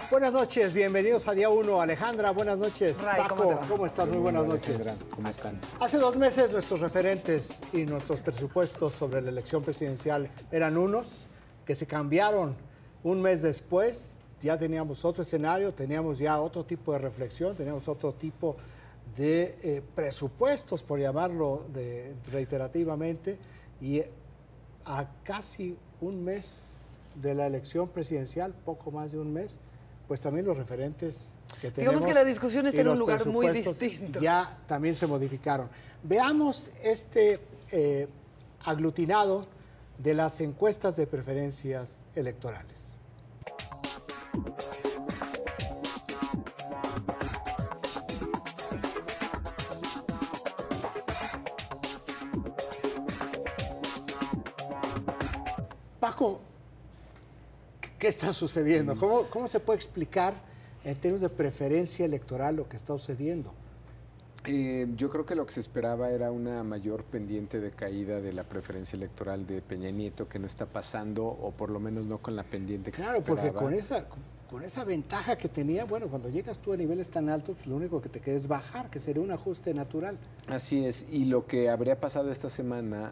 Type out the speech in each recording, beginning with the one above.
Buenas noches, bienvenidos a Día 1. Alejandra, buenas noches. Ray, Paco, ¿cómo estás? Muy buenas noches. ¿Cómo están? Hace 2 meses nuestros referentes y nuestros presupuestos sobre la elección presidencial eran unos que se cambiaron un mes después. Ya teníamos otro escenario, teníamos ya otro tipo de reflexión, teníamos otro tipo de presupuestos, por llamarlo reiterativamente, y a casi un mes de la elección presidencial, poco más de un mes, pues también los referentes que tenemos. Digamos que la discusión está en un lugar muy distinto. Ya también se modificaron. Veamos este aglutinado de las encuestas de preferencias electorales. Paco, ¿qué está sucediendo? ¿Cómo se puede explicar en términos de preferencia electoral lo que está sucediendo? Yo creo que lo que se esperaba era una mayor pendiente de caída de la preferencia electoral de Peña Nieto, que no está pasando, o por lo menos no con la pendiente que se esperaba. Claro, porque con esa ventaja que tenía, bueno, cuando llegas tú a niveles tan altos, pues lo único que te queda es bajar, que sería un ajuste natural. Así es, y lo que habría pasado esta semana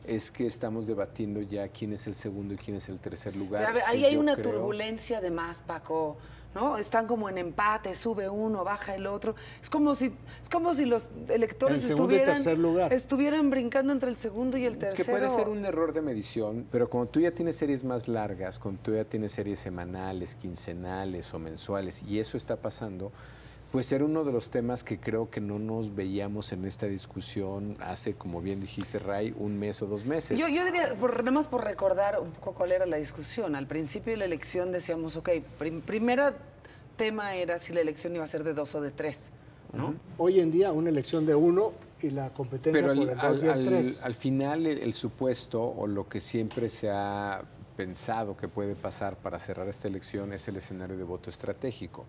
es que estamos debatiendo ya quién es el segundo y quién es el tercer lugar. A ver, ahí hay una turbulencia de más, Paco, ¿no? Están como en empate, sube uno, baja el otro. Es como si los electores estuvieran brincando entre el segundo y el tercero. Que puede ser un error de medición, pero cuando tú ya tienes series más largas, cuando tú ya tienes series semanales, quincenales o mensuales, y eso está pasando, pues era uno de los temas que creo que no nos veíamos en esta discusión hace, como bien dijiste, Ray, un mes o 2 meses. Yo diría, nada más por recordar un poco cuál era la discusión. Al principio de la elección decíamos, ok, primera tema era si la elección iba a ser de 2 o de 3, ¿no? Hoy en día una elección de 1 y la competencia por el 2 y el 3. Al final el supuesto o lo que siempre se ha pensado que puede pasar para cerrar esta elección es el escenario de voto estratégico.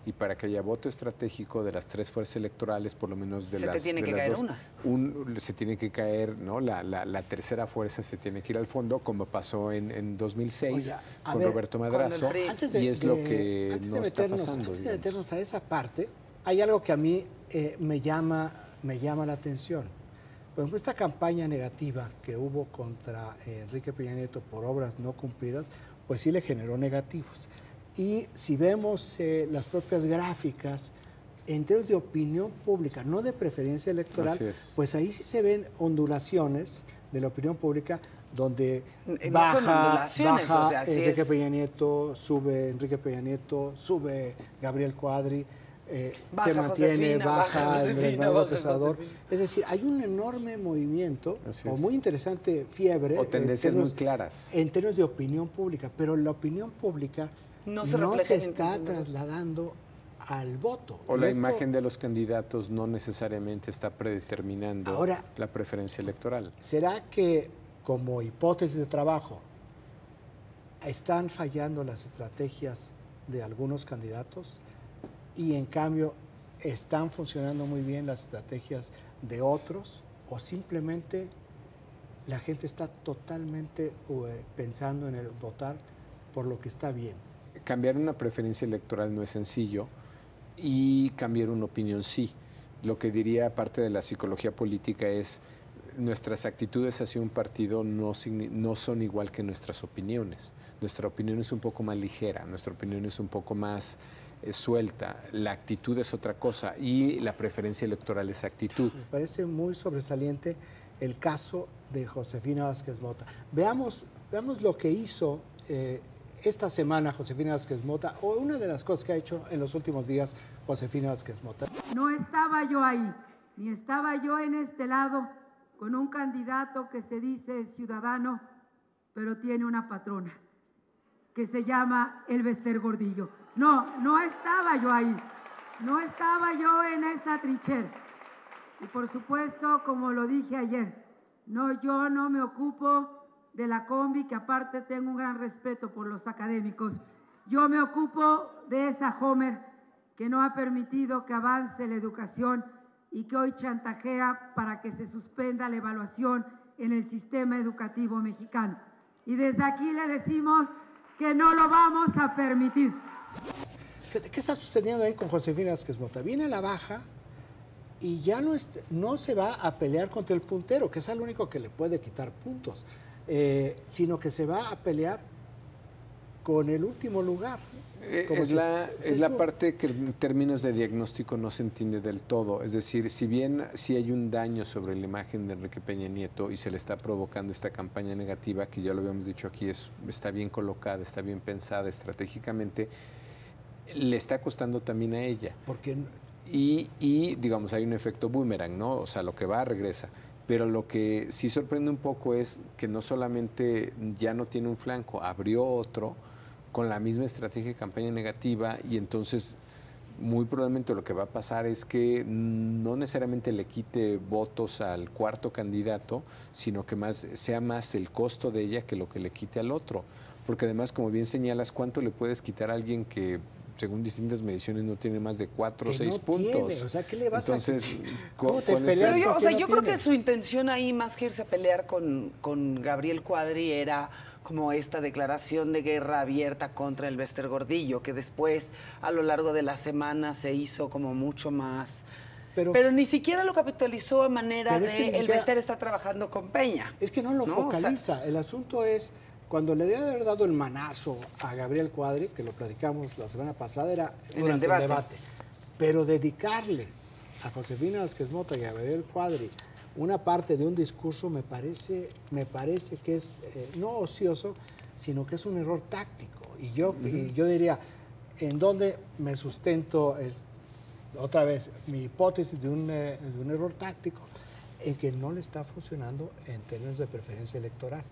Y para que haya voto estratégico de las 3 fuerzas electorales, por lo menos de las dos, se tiene que caer, ¿no? La tercera fuerza se tiene que ir al fondo, como pasó en 2006 con Roberto Madrazo, y es lo que no está pasando. Antes de meternos a esa parte, hay algo que a mí me llama la atención. Por ejemplo, esta campaña negativa que hubo contra Enrique Peña Nieto por obras no cumplidas, pues sí le generó negativos. Y si vemos las propias gráficas, en términos de opinión pública, no de preferencia electoral, pues ahí sí se ven ondulaciones de la opinión pública donde baja Enrique Peña Nieto, sube Enrique Peña Nieto, sube Gabriel Cuadri, se mantiene, baja Andrés Manuel López Obrador. Es decir, hay un enorme movimiento, o muy interesante fiebre, o tendencias muy claras en términos de opinión pública, pero la opinión pública no se está trasladando al voto. O la imagen de los candidatos no necesariamente está predeterminando la preferencia electoral. ¿Será que, como hipótesis de trabajo, están fallando las estrategias de algunos candidatos y en cambio están funcionando muy bien las estrategias de otros, o simplemente la gente está totalmente pensando en el votar por lo que está bien? Cambiar una preferencia electoral no es sencillo, y cambiar una opinión sí. Lo que diría parte de la psicología política es: nuestras actitudes hacia un partido no son igual que nuestras opiniones. Nuestra opinión es un poco más ligera, nuestra opinión es un poco más suelta. La actitud es otra cosa, y la preferencia electoral es actitud. Me parece muy sobresaliente el caso de Josefina Vázquez Mota. Veamos lo que hizo esta semana Josefina Vázquez Mota, o una de las cosas que ha hecho en los últimos días Josefina Vázquez Mota. No estaba yo ahí, ni estaba yo en este lado con un candidato que se dice ciudadano, pero tiene una patrona que se llama Elbester Gordillo. No estaba yo ahí, no estaba yo en esa trinchera. Y por supuesto, como lo dije ayer, yo no me ocupo de la combi, que aparte tengo un gran respeto por los académicos. Yo me ocupo de esa Homer que no ha permitido que avance la educación y que hoy chantajea para que se suspenda la evaluación en el sistema educativo mexicano. Y desde aquí le decimos que no lo vamos a permitir. Fíjate, ¿qué está sucediendo ahí con Josefina Vázquez Mota? Viene a la baja y ya no se va a pelear contra el puntero, que es el único que le puede quitar puntos, sino que se va a pelear con el último lugar. Es la parte que en términos de diagnóstico no se entiende del todo. Es decir, si bien sí hay un daño sobre la imagen de Enrique Peña Nieto y se le está provocando esta campaña negativa, que ya lo habíamos dicho aquí, está bien colocada, está bien pensada estratégicamente, le está costando también a ella. Porque y digamos, hay un efecto boomerang, ¿no? O sea, lo que va regresa. Pero lo que sí sorprende un poco es que no solamente ya no tiene un flanco, abrió otro con la misma estrategia de campaña negativa, y entonces muy probablemente lo que va a pasar es que no necesariamente le quite votos al cuarto candidato, sino que sea más el costo de ella que lo que le quite al otro. Porque además, como bien señalas, ¿cuánto le puedes quitar a alguien que, según distintas mediciones, no tiene más de 4 o 6 puntos? Tiene. O sea, ¿qué le vas Entonces, a ¿cómo te peleas? Yo creo que su intención ahí, más que irse a pelear con Gabriel Cuadri, era como esta declaración de guerra abierta contra el Bester Gordillo, que después, a lo largo de la semana, se hizo como mucho más... Pero ni siquiera lo capitalizó a manera de el Bester está trabajando con Peña. Es que no lo focaliza. O sea, el asunto es, cuando le debe haber dado el manazo a Gabriel Cuadri, que lo platicamos la semana pasada, era durante el debate. Pero dedicarle a Josefina Vázquez Mota y a Gabriel Cuadri una parte de un discurso me parece que es no ocioso, sino que es un error táctico. Y yo diría, ¿en dónde me sustento otra vez mi hipótesis de un error táctico? En que no le está funcionando en términos de preferencia electoral.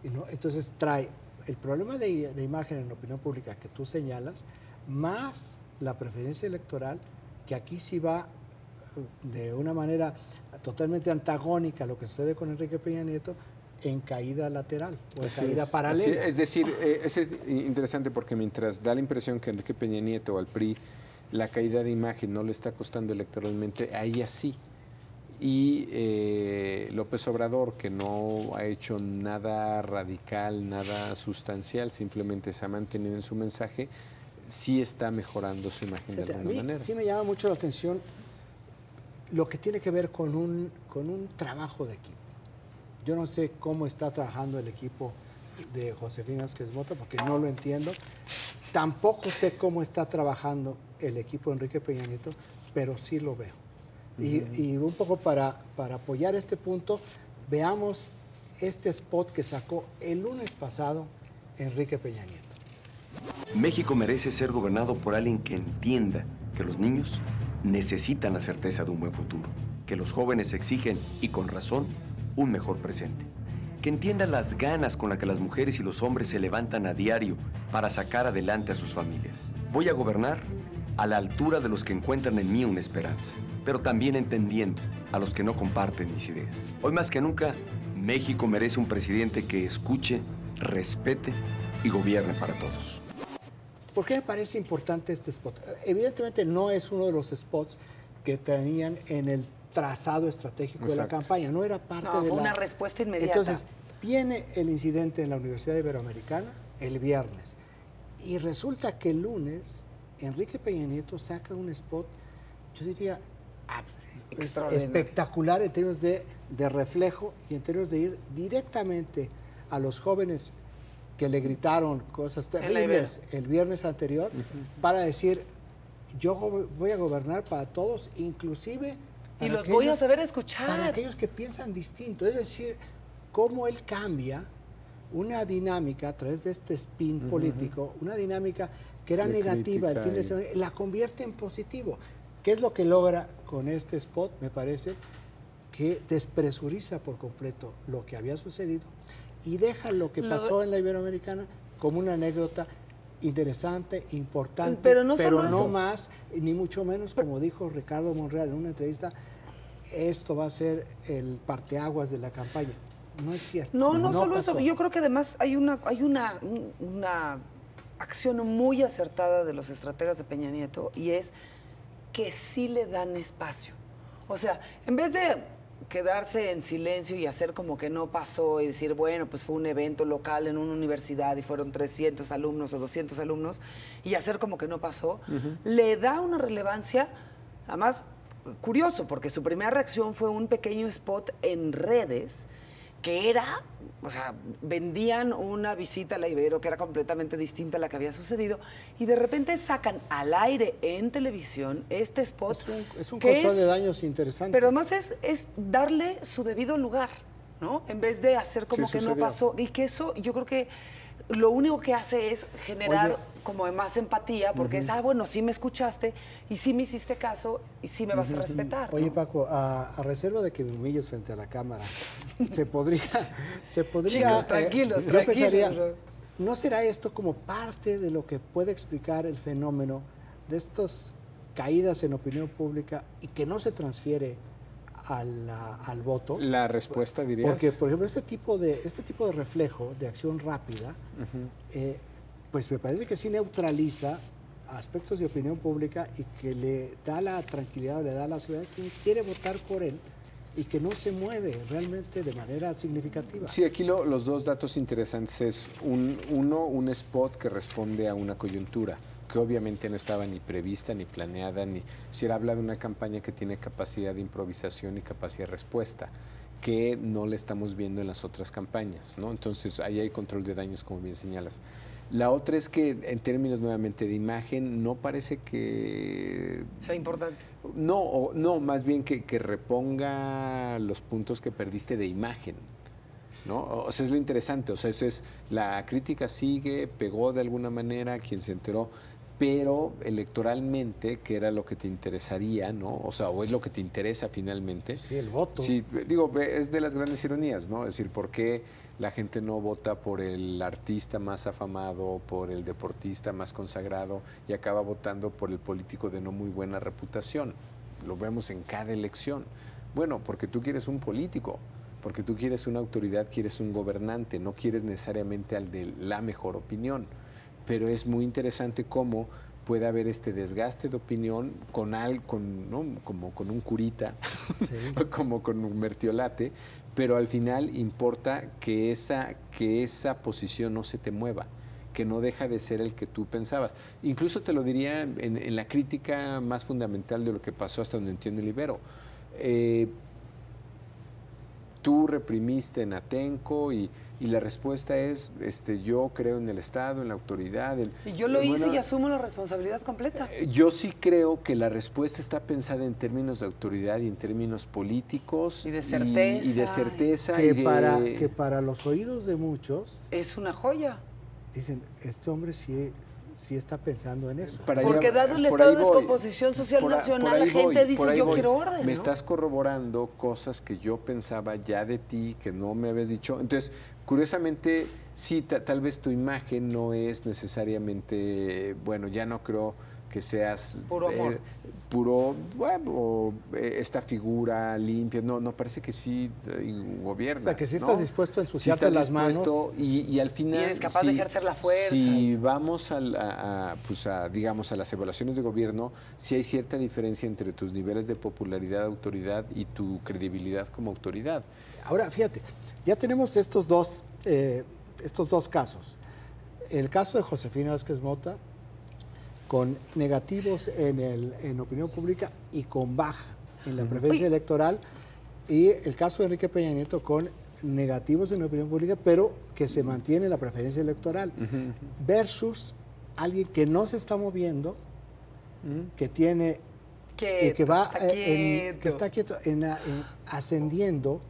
Y no, entonces trae el problema de imagen en la opinión pública que tú señalas, más la preferencia electoral, que aquí sí va de una manera totalmente antagónica a lo que sucede con Enrique Peña Nieto, en caída lateral o en caída paralela. Es decir, es interesante porque mientras da la impresión que Enrique Peña Nieto o al PRI la caída de imagen no le está costando electoralmente, a ella sí. Y López Obrador, que no ha hecho nada radical, nada sustancial, simplemente se ha mantenido en su mensaje, sí está mejorando su imagen de alguna manera. Sí me llama mucho la atención lo que tiene que ver con un trabajo de equipo. Yo no sé cómo está trabajando el equipo de Josefina Vázquez Mota, porque no lo entiendo. Tampoco sé cómo está trabajando el equipo de Enrique Peña Nieto, pero sí lo veo. Y un poco para apoyar este punto, veamos este spot que sacó el lunes pasado Enrique Peña Nieto. México merece ser gobernado por alguien que entienda que los niños necesitan la certeza de un buen futuro, que los jóvenes exigen, y con razón, un mejor presente, que entienda las ganas con las que las mujeres y los hombres se levantan a diario para sacar adelante a sus familias. Voy a gobernar a la altura de los que encuentran en mí una esperanza, pero también entendiendo a los que no comparten mis ideas. Hoy más que nunca, México merece un presidente que escuche, respete y gobierne para todos. ¿Por qué me parece importante este spot? Evidentemente no es uno de los spots que tenían en el trazado estratégico de la campaña, no era parte de fue una respuesta inmediata. Entonces, viene el incidente en la Universidad Iberoamericana el viernes, y resulta que el lunes Enrique Peña Nieto saca un spot, yo diría, espectacular en términos de reflejo y en términos de ir directamente a los jóvenes que le gritaron cosas terribles el viernes anterior, para decir, yo voy a gobernar para todos, inclusive y los voy a saber escuchar. Para aquellos que piensan distinto. Es decir, cómo él cambia una dinámica a través de este spin político, una dinámica que era negativa el fin de semana, la convierte en positivo. ¿Qué es lo que logra con este spot? Me parece que despresuriza por completo lo que había sucedido y deja lo que pasó en la Iberoamericana como una anécdota interesante, importante, pero no más, ni mucho menos, como dijo Ricardo Monreal en una entrevista, esto va a ser el parteaguas de la campaña. No es cierto. No solo pasó. Eso. Yo creo que además hay una acción muy acertada de los estrategas de Peña Nieto, y es que sí le dan espacio. O sea, en vez de quedarse en silencio y hacer como que no pasó y decir, bueno, pues fue un evento local en una universidad y fueron 300 alumnos o 200 alumnos y hacer como que no pasó, le da una relevancia, además, curioso, porque su primera reacción fue un pequeño spot en redes que era, o sea, vendían una visita a la Ibero que era completamente distinta a la que había sucedido y de repente sacan al aire en televisión este spot. Es un control de daños interesante. Pero además es darle su debido lugar, ¿no? En vez de hacer como que no pasó. Y que eso yo creo que lo único que hace es generar como más empatía, porque es, bueno, sí me escuchaste y sí me hiciste caso y sí me vas a respetar. Oye, ¿no? Paco, a reserva de que me humilles frente a la cámara, se podría Chicos, tranquilos, yo pensaría, ¿no será esto como parte de lo que puede explicar el fenómeno de estas caídas en opinión pública y que no se transfiere al voto? La respuesta, dirías. Porque, por ejemplo, este tipo de reflejo de acción rápida, pues me parece que sí neutraliza aspectos de opinión pública y que le da la tranquilidad, le da la seguridad a quien quiere votar por él y que no se mueve realmente de manera significativa. Sí, aquí los dos datos interesantes es un spot que responde a una coyuntura, que obviamente no estaba ni prevista, ni planeada, ni si habla de una campaña que tiene capacidad de improvisación y capacidad de respuesta, que no le estamos viendo en las otras campañas, ¿no? Entonces, ahí hay control de daños, como bien señalas. La otra es que, en términos nuevamente de imagen, no parece que... sea importante. No, más bien que reponga los puntos que perdiste de imagen, ¿no? O sea, es lo interesante, o sea, eso es, la crítica sigue, pegó de alguna manera, quien se enteró, pero electoralmente, que era lo que te interesaría, ¿no? O sea, o es lo que te interesa finalmente. Sí, el voto. Sí, digo, es de las grandes ironías, ¿no? Es decir, ¿por qué la gente no vota por el artista más afamado, por el deportista más consagrado y acaba votando por el político de no muy buena reputación? Lo vemos en cada elección. Bueno, porque tú quieres un político, porque tú quieres una autoridad, quieres un gobernante, no quieres necesariamente al de la mejor opinión. Pero es muy interesante cómo puede haber este desgaste de opinión ¿no? como con un curita, sí. Como con un mertiolate, pero al final importa que esa posición no se te mueva, que no deja de ser el que tú pensabas. Incluso te lo diría en la crítica más fundamental de lo que pasó hasta donde entiendo el Ibero. Tú reprimiste en Atenco y la respuesta es, yo creo en el Estado, en la autoridad. Y yo lo hice y asumo la responsabilidad completa. Yo sí creo que la respuesta está pensada en términos de autoridad y en términos políticos. Y de certeza. Y de certeza. Que para los oídos de muchos... Es una joya. Dicen, este hombre sí está pensando en eso. Porque dado el estado de descomposición social nacional, la gente dice, yo quiero orden, Me estás corroborando cosas que yo pensaba ya de ti, que no me habías dicho. Entonces, curiosamente, sí, tal vez tu imagen no es necesariamente, bueno, ya no creo que seas puro amor. Bueno, esta figura limpia, no, parece que sí gobiernas. O sea, que sí estás dispuesto a ensuciarte las manos. Y al final... Y eres capaz de ejercer la fuerza. Si vamos digamos, a las evaluaciones de gobierno, sí hay cierta diferencia entre tus niveles de popularidad, autoridad y tu credibilidad como autoridad. Ahora, fíjate, ya tenemos estos dos casos. El caso de Josefina Vázquez Mota, con negativos en opinión pública y con baja en la preferencia electoral, y el caso de Enrique Peña Nieto con negativos en opinión pública, pero que se mantiene en la preferencia electoral, versus alguien que no se está moviendo, que tiene que está quieto, ascendiendo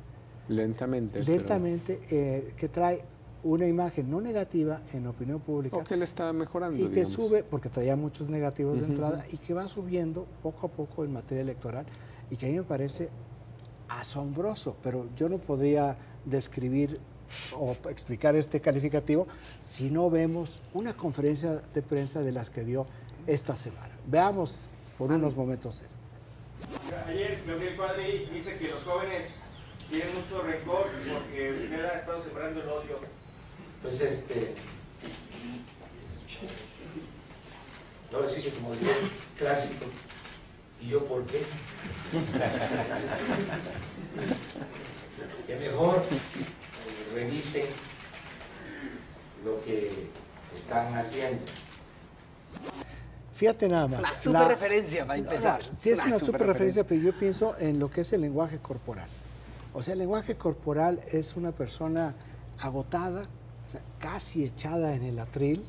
lentamente, que trae una imagen no negativa en opinión pública. O que le está mejorando, y que sube, porque traía muchos negativos de entrada, y que va subiendo poco a poco en materia electoral, y que a mí me parece asombroso, pero yo no podría describir o explicar este calificativo si no vemos una conferencia de prensa de las que dio esta semana. Veamos por unos momentos esto. Ayer Gabriel Cuadri dice que los jóvenes tienen mucho rencor porque usted ha estado sembrando el odio. Pues ahora sí que como diría clásico, ¿Y yo por qué? Que mejor revisen lo que están haciendo. Fíjate nada más. Es una súper referencia para empezar. Sí, es una súper referencia, pero yo pienso en lo que es el lenguaje corporal. O sea, el lenguaje corporal es una persona agotada, o sea, casi echada en el atril,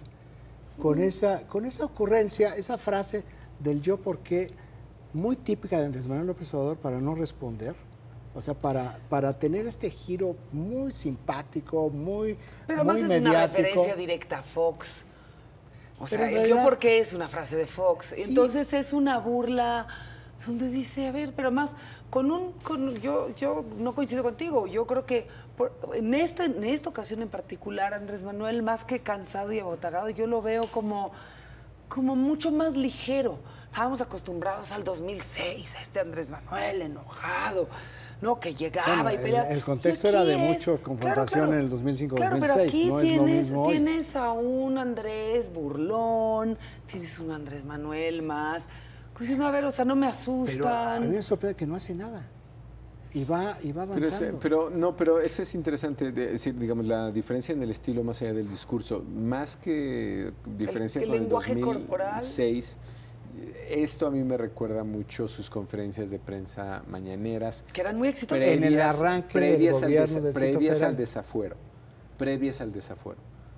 con esa ocurrencia, esa frase del yo por qué, muy típica de Andrés Manuel López Obrador para no responder. O sea, para tener este giro muy simpático, muy Pero además es mediático. una referencia directa a Fox. O sea, Pero en realidad, yo porque es una frase de Fox. Sí. Entonces es una burla donde dice, a ver, pero más, yo no coincido contigo. Yo creo que en esta ocasión en particular, Andrés Manuel, más que cansado y abotagado, yo lo veo como mucho más ligero. Estábamos acostumbrados al 2006, a este Andrés Manuel enojado, ¿no? Que llegaba y peleaba. El contexto era de mucha confrontación en el 2005-2006, pero aquí no es lo mismo hoy. Tienes a un Andrés burlón, tienes un Andrés Manuel más, diciendo, a ver, o sea, no me asustan. Pero a mí me sorprende que no hace nada. Y va avanzando. Pero eso es interesante, decir, digamos, la diferencia en el estilo más allá del discurso, más que diferencia el con el lenguaje 2006, corporal. Esto a mí me recuerda mucho sus conferencias de prensa mañaneras. Que eran muy exitosas. En el arranque del gobierno del previas al desafuero.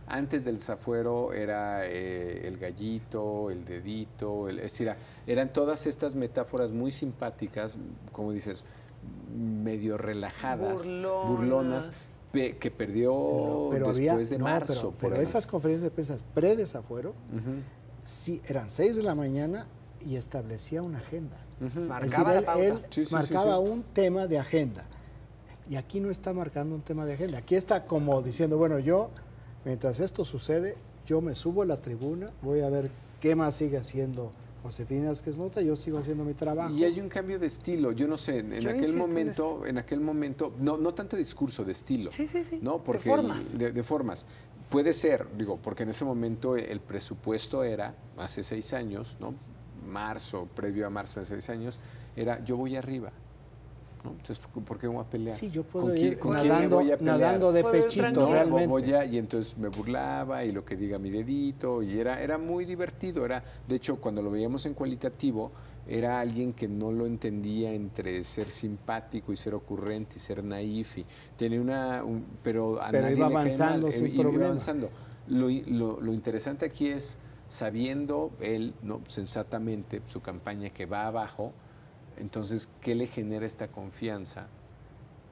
Antes del desafuero era el gallito, el dedito, es decir, eran todas estas metáforas muy simpáticas, como dices, medio relajadas, burlonas, que perdió después de marzo. Pero esas conferencias de prensa pre-desafuero, sí, eran 6 de la mañana y establecía una agenda. Marcaba la pauta. Él marcaba un tema de agenda. Y aquí no está marcando un tema de agenda. Aquí está como diciendo, bueno, yo, mientras esto sucede, yo me subo a la tribuna, voy a ver qué más sigue haciendo Josefina Vázquez Mota, yo sigo haciendo mi trabajo. Y hay un cambio de estilo, yo no sé, en aquel momento, no tanto discurso, de estilo. Sí. ¿No? Porque de formas. De formas. Puede ser, porque en ese momento el presupuesto era, hace 6 años, ¿no? Previo a marzo de 6 años, era yo voy arriba. ¿No? Entonces, ¿por qué voy a pelear? Sí, yo puedo ir nadando de pechito, realmente. Y entonces me burlaba y lo que diga mi dedito, y era muy divertido. De hecho, cuando lo veíamos en cualitativo, era alguien que no lo entendía entre ser simpático y ser ocurrente y ser naif. Y tenía pero a nadie iba le avanzando cae mal, sin problema. Iba avanzando. Lo interesante aquí es, sabiendo él, ¿no?, sensatamente, su campaña que va abajo, entonces, ¿qué le genera esta confianza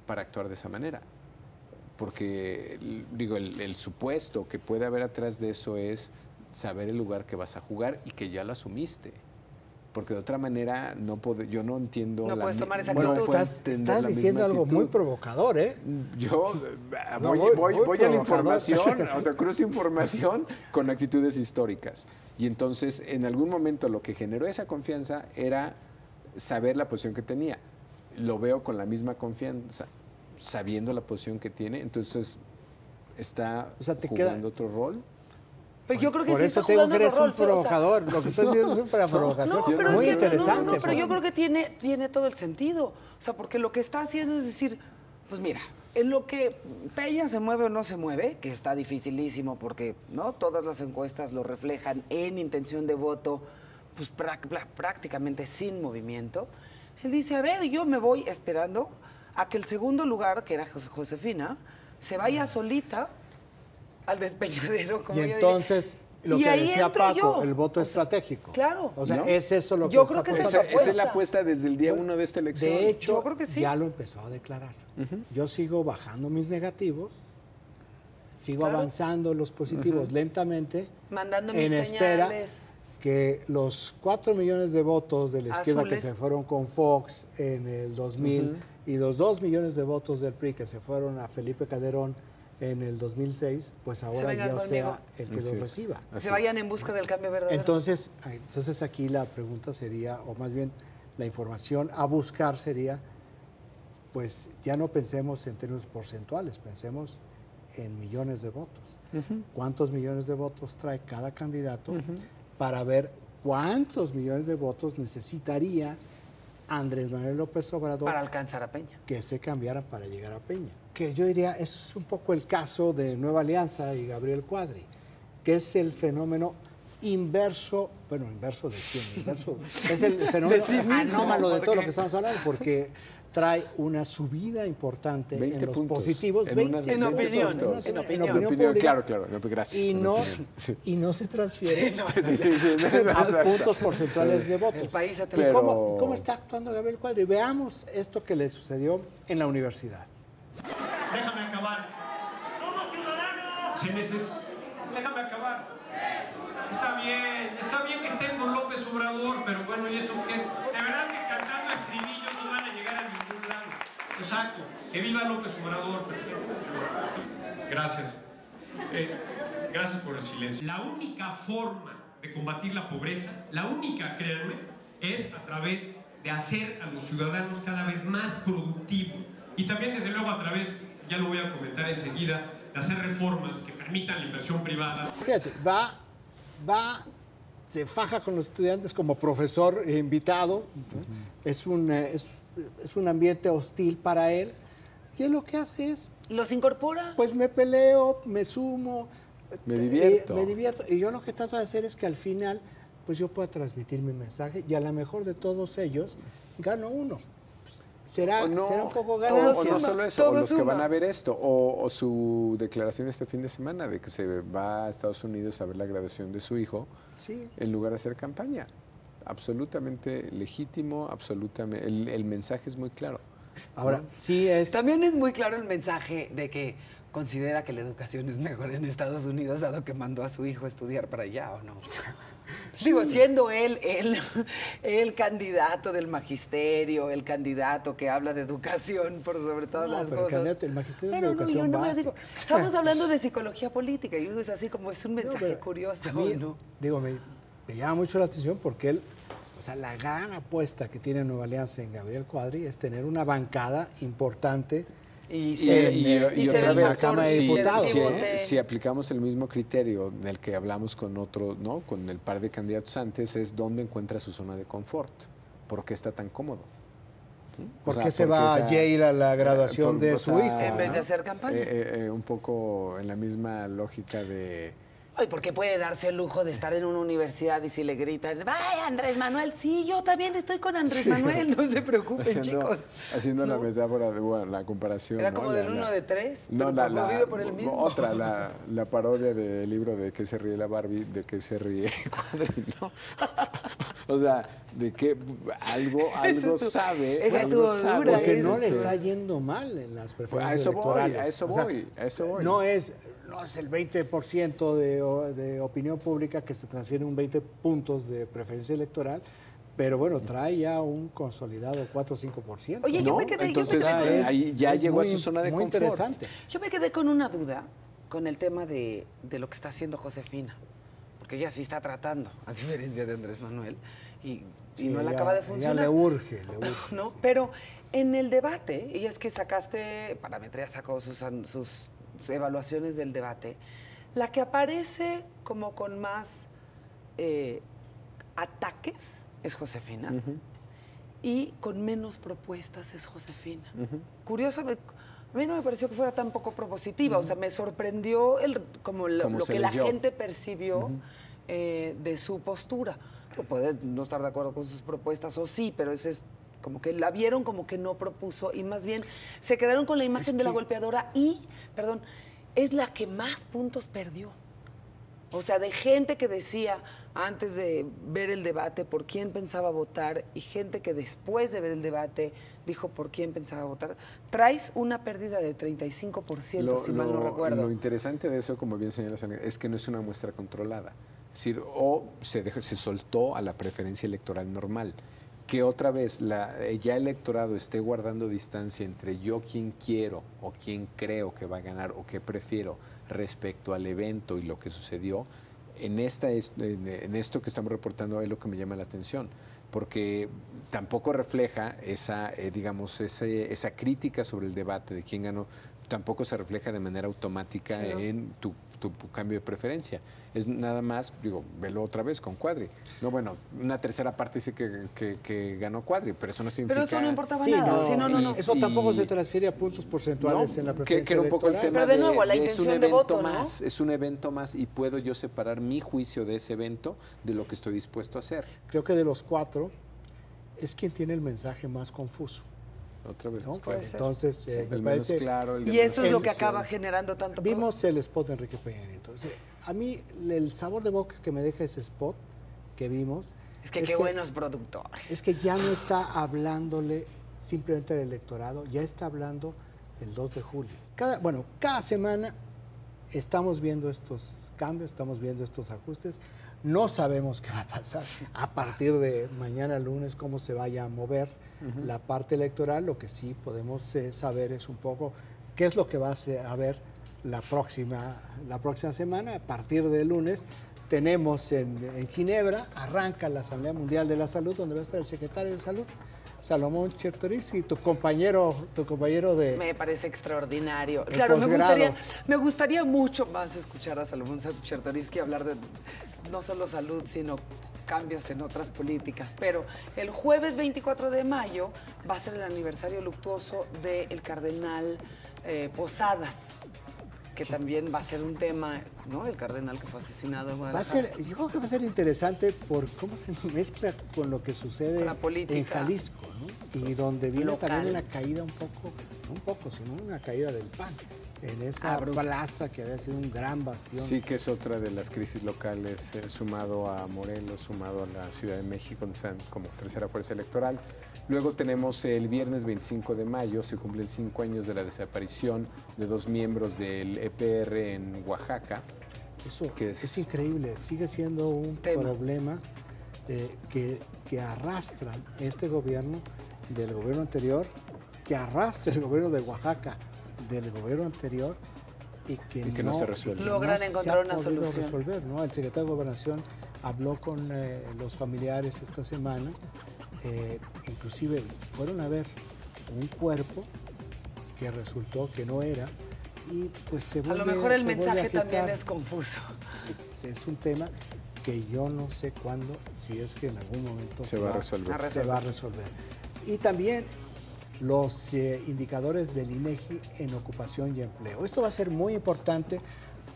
para actuar de esa manera? Porque, el supuesto que puede haber atrás de eso es saber el lugar que vas a jugar y que ya lo asumiste. Porque de otra manera, yo no entiendo... No puedes tomar esa actitud. Bueno, estás diciendo algo muy provocador, ¿eh? Yo voy a la información, o sea, cruzo información con actitudes históricas. Y entonces, en algún momento, lo que generó esa confianza era saber la posición que tenía. Lo veo con la misma confianza, sabiendo la posición que tiene, entonces está jugando otro rol. Pero yo creo que por sí eso está tengo jugando que eres otro rol. un provocador. Lo que estás diciendo es una provocación muy interesante. Pero yo creo que tiene todo el sentido. O sea, porque lo que está haciendo es decir, pues mira, en lo que Peña se mueve o no se mueve, que está dificilísimo porque no todas las encuestas lo reflejan en intención de voto, pues prácticamente sin movimiento. Él dice, a ver, yo me voy esperando a que el segundo lugar, que era Josefina, se vaya solita al despeñadero. Como y entonces, lo que decía Paco, el voto estratégico. Claro. O sea, ¿no? Es eso lo que yo está creo que esa es la apuesta desde el día 1 de esta elección. De hecho, yo creo que sí. Ya lo empezó a declarar. Yo sigo bajando mis negativos, sigo avanzando los positivos lentamente, mandando mis espera señales. Que los 4 millones de votos de la izquierda Azules. que se fueron con Fox en el 2000 y los 2 millones de votos del PRI que se fueron a Felipe Calderón en el 2006, pues ahora yo sea el que los reciba. Se vayan en busca del cambio verdadero. Entonces aquí la pregunta sería, o más bien la información a buscar sería, pues ya no pensemos en términos porcentuales, pensemos en millones de votos. ¿Cuántos millones de votos trae cada candidato? Para ver ¿cuántos millones de votos necesitaría Andrés Manuel López Obrador para alcanzar a Peña? Que se cambiaran para llegar a Peña. Que yo diría, eso es un poco el caso de Nueva Alianza y Gabriel Cuadri, que es el fenómeno inverso, bueno, ¿inverso de quién? Inverso, es el fenómeno anómalo de todo lo que estamos hablando, porque trae una subida importante en los puntos, positivos, en opinión pública, claro, gracias. Y no se transfiere sí, a puntos porcentuales de votos. El país ¿Cómo está actuando Gabriel Cuadri? Veamos esto que le sucedió en la universidad. Déjame acabar. ¡Somos ciudadanos! Déjame acabar. Está bien que estén con López Obrador, pero bueno, ¿y eso qué? De verdad que cantando estribillos no van a llegar a ningún lado. Exacto. Que viva López Obrador, perfecto. Gracias. Gracias por el silencio. La única forma de combatir la pobreza, la única, créanme, es a través de hacer a los ciudadanos cada vez más productivos. Y también, desde luego, a través, ya lo voy a comentar enseguida, de hacer reformas que permitan la inversión privada. Fíjate, se faja con los estudiantes como profesor invitado, es un ambiente hostil para él, y él lo que hace es... ¿Los incorpora? Pues me peleo, me sumo, me divierto. Y yo lo que trato de hacer es que al final, pues yo pueda transmitir mi mensaje, y a lo mejor de todos ellos, gano uno. Será un poco ganancia. O no solo eso, o los que van a ver esto, o su declaración este fin de semana de que se va a Estados Unidos a ver la graduación de su hijo, en lugar de hacer campaña. Absolutamente legítimo, absolutamente. El mensaje es muy claro. Ahora, sí es... También es muy claro el mensaje de que considera que la educación es mejor en Estados Unidos, dado que mandó a su hijo a estudiar para allá, ¿o no? Sí. Digo, siendo él el candidato del magisterio, el candidato que habla de educación por sobre todas las cosas. El magisterio es la educación básica. Estamos hablando de psicología política y es así como es un mensaje curioso. Me llama mucho la atención porque él, o sea, la gran apuesta que tiene Nueva Alianza en Gabriel Cuadri es tener una bancada importante. Y otra vez, si aplicamos el mismo criterio del que hablamos con otro, ¿no? Con el par de candidatos antes, es dónde encuentra su zona de confort. ¿Por qué está tan cómodo? ¿Por qué se va a Yale a la graduación de su hijo? En vez de hacer campaña. Un poco en la misma lógica de... Ay, porque puede darse el lujo de estar en una universidad y si le gritan, ¡vaya, Andrés Manuel! Sí, yo también estoy con Andrés Manuel, no se preocupen, chicos. Haciendo la metáfora, la comparación. Era como del 1 de 3, no, pero promovido por el mismo. Otra, la parodia del libro de qué se ríe la Barbie, de qué se ríe Cuadri, ¿no? O sea, de que algo sabe. Esa estuvo dura. Porque no le está yendo mal en las preferencias electorales. A eso voy. No es el 20% de opinión pública que se transfiere un 20 puntos de preferencia electoral, pero bueno, trae ya un consolidado 4 o 5%. Oye, yo me quedé... Entonces, ahí ya llegó a su zona de confort. Interesante. Yo me quedé con una duda con el tema de lo que está haciendo Josefina, porque ella sí está tratando, a diferencia de Andrés Manuel, y no le acaba de funcionar. Ya le urge. ¿No? Pero en el debate, y es que Parametría sacó sus evaluaciones del debate, la que aparece como con más ataques es Josefina y con menos propuestas es Josefina. Curioso, a mí no me pareció que fuera tan poco propositiva, o sea, me sorprendió lo que la gente percibió de su postura. Puede no estar de acuerdo con sus propuestas, o sí, pero ese es como que la vieron como que no propuso y más bien se quedaron con la imagen de la golpeadora y, es la que más puntos perdió. O sea, de gente que decía antes de ver el debate por quién pensaba votar y gente que después de ver el debate dijo por quién pensaba votar. Traes una pérdida de 35%, si mal no recuerdo. Lo interesante de eso, como bien señalas, es que no es una muestra controlada. Es decir, se soltó a la preferencia electoral normal. Que otra vez ya el electorado esté guardando distancia entre yo quién quiero o quién creo que va a ganar o qué prefiero respecto al evento y lo que sucedió, en esto que estamos reportando es lo que me llama la atención, porque tampoco refleja esa crítica sobre el debate de quién ganó, tampoco se refleja de manera automática en cambio de preferencia. Es nada más, digo, velo otra vez con Cuadri. No, bueno, una tercera parte dice que ganó Cuadri, pero eso no significa... Pero eso no importaba nada. No. Eso tampoco se transfiere a puntos porcentuales en la preferencia que era un poco electoral. el tema. Pero de nuevo, la intención de voto, ¿no? Es un evento más y puedo yo separar mi juicio de ese evento de lo que estoy dispuesto a hacer. Creo que de los 4 es quien tiene el mensaje más confuso. Otra vez. ¿No? Claro. Entonces, el me menos parece... claro. Y eso es lo que acaba generando tanto... Vimos el spot de Enrique Peña Nieto. A mí, el sabor de boca que me deja ese spot que vimos... Es que qué buenos productores. Es que ya no está hablándole simplemente al electorado, ya está hablando el 2 de julio. Cada semana estamos viendo estos cambios, estamos viendo estos ajustes. No sabemos qué va a pasar a partir de mañana lunes, cómo se vaya a mover la parte electoral. Lo que sí podemos saber es un poco qué es lo que va a haber la próxima semana. A partir de lunes tenemos en Ginebra, arranca la Asamblea Mundial de la Salud, donde va a estar el secretario de Salud, Salomón Chertorivsky, tu compañero de... Me parece extraordinario. Claro, me gustaría mucho más escuchar a Salomón Chertorivsky hablar de no solo salud, sino cambios en otras políticas. Pero el jueves 24 de mayo va a ser el aniversario luctuoso del cardenal Posadas, que también va a ser un tema, ¿no? El cardenal que fue asesinado en Guadalajara. Yo creo que va a ser interesante por cómo se mezcla con lo que sucede en Jalisco, ¿no? Y donde viene también la caída sino una caída del PAN en esa plaza que había sido un gran bastión. Sí, que es otra de las crisis locales, sumado a Morelos, sumado a la Ciudad de México, donde están como tercera fuerza electoral. Luego tenemos el viernes 25 de mayo, se cumplen 5 años de la desaparición de 2 miembros del EPR en Oaxaca. Eso es increíble, sigue siendo un problema que arrastra este gobierno del gobierno anterior, que arrastra el gobierno de Oaxaca del gobierno anterior y que no se resuelve. Logran encontrar una solución. Resolver, ¿no? El secretario de Gobernación habló con los familiares esta semana. Inclusive fueron a ver un cuerpo que resultó que no era y pues se vuelve a lo mejor el mensaje también es confuso. Es un tema que yo no sé cuándo, si es que en algún momento se va a resolver. Y también los indicadores del INEGI en ocupación y empleo. Esto va a ser muy importante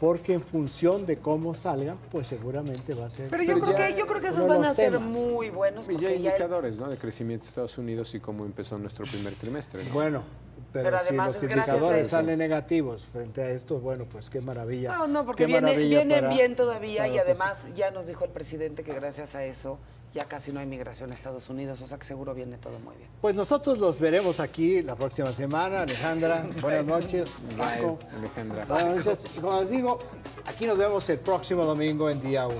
porque en función de cómo salgan, pues seguramente va a ser... Pero yo creo que esos van a ser muy buenos. Y ya hay indicadores, ¿no? De crecimiento de Estados Unidos y cómo empezó nuestro primer trimestre, ¿no? Bueno, pero si los indicadores salen negativos frente a esto, bueno, pues qué maravilla. No, porque viene bien todavía y además ya nos dijo el presidente que gracias a eso ya casi no hay migración a Estados Unidos, o sea que seguro viene todo muy bien. Pues nosotros los veremos aquí la próxima semana. Alejandra, buenas noches. Bye, Alejandra. Buenas noches. Y como les digo, aquí nos vemos el próximo domingo en Día 1.